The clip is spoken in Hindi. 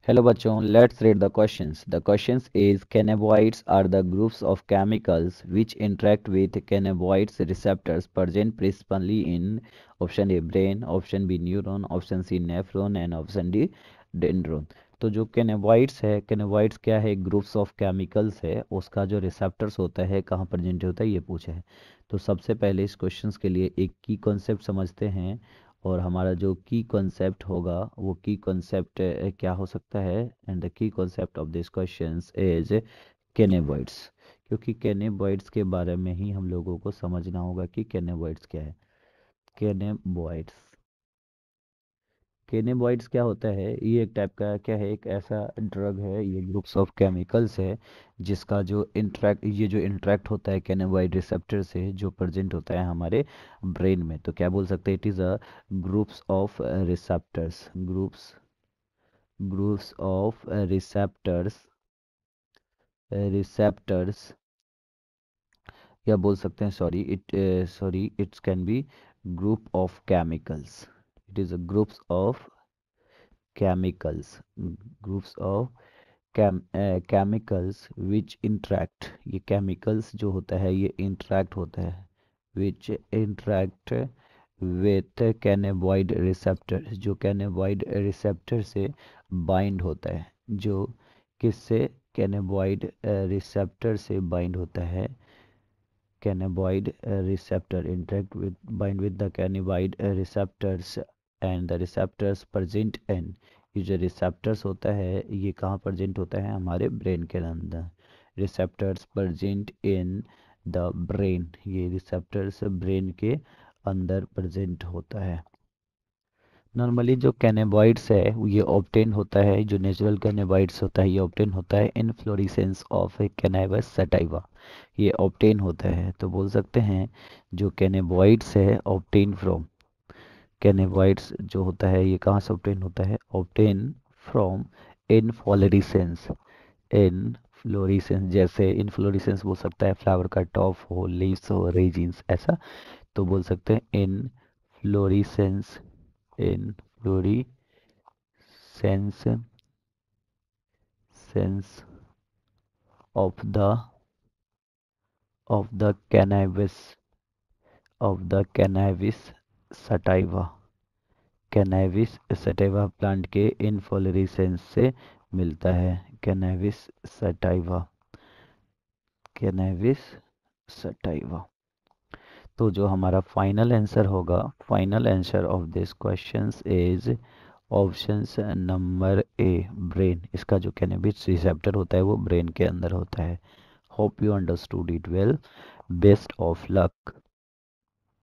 Hello bachon, let's read the questions. The questions is cannabinoids are the groups of chemicals which interact with cannabinoids receptors present principally in option A brain, option B neuron, option C nephron and option D dendron. तो जो कैनेबॉइड्स है, कैनेबॉइड्स क्या है? ग्रुप्स ऑफ केमिकल्स है, उसका जो रिसेप्टर्स होता है कहाँ प्रेजेंट होता है ये पूछा है। तो सबसे पहले इस क्वेश्चंस के लिए एक की कॉन्सेप्ट समझते हैं, और हमारा जो की कॉन्सेप्ट होगा वो की कॉन्सेप्ट क्या हो सकता है? And the key concept of this questions is cannabinoids, क्योंकि कैनेबॉइड्स के बारे में ही हम लोगों को समझना होगा कि कैनेबॉइड्स क्या है। कैनेबॉइड्स, कैनेबॉइड्स क्या होता है? ये एक टाइप का क्या है, एक ऐसा ड्रग है, ये ग्रुप्स ऑफ केमिकल्स है जिसका जो इंट्रैक्ट, ये जो इंट्रैक्ट होता है कैनेबॉइड रिसेप्टर से, जो प्रेजेंट होता है हमारे ब्रेन में। तो क्या बोल सकते हैं? It is a groups of receptors, groups of receptors, या बोल सकते हैं sorry it's can be group of chemicals. It is a groups of chemicals, groups of chemicals which interact, ये केमिकल्स जो होता है ये इंट्रैक्ट होता है, विच इंट्रैक्ट विथ कैनेबॉइड रिसेप्टर, जो कैनेबॉइड रिसेप्टर से बाइंड होता है, जो किससे? कैनेबॉइड रिसेप्टर से बाइंड होता है। cannabinoid receptor interact with bind with the cannabinoid receptors and the receptors present in, ये जो रिसेप्टर्स होता है ये कहाँ प्रेजेंट होता है? हमारे ब्रेन के अंदर। Receptors present in the brain, ये रिसेप्टर्स ब्रेन के अंदर प्रेजेंट होता है। नॉर्मली जो कैनेबॉइड्स है ये ऑब्टेन होता है, जो नेचुरल कैनेबॉइड्स होता है ये ऑब्टेन होता है इन फ्लोरेसेंस ऑफ ए कैनाबस सटाइवा, ये ऑब्टेन होता है। तो बोल सकते हैं जो कैनेबॉइड्स है ऑब्टेन फ्रॉम, कैनेबॉइड्स जो होता है ये कहाँ से ऑब्टेन होता है? Obtain from inflorescence, in fluorescence, जैसे इनफ्लोरेसेंस बोल सकता है फ्लावर का टॉप हो, लीव्स हो, रेजिन्स, ऐसा। तो बोल सकते हैं inflorescence, inflorescence sense of the cannabis, of the cannabis sativa, cannabis sativa plant के इनफ्लोरेसेंस से मिलता है। cannabis sativa, cannabis sativa। तो जो हमारा फाइनल आंसर होगा, final answer of this questions is options number A brain. इसका जो कैनबिस रिसेप्टर होता है वो ब्रेन के अंदर होता है। Hope you understood it well. Best of luck.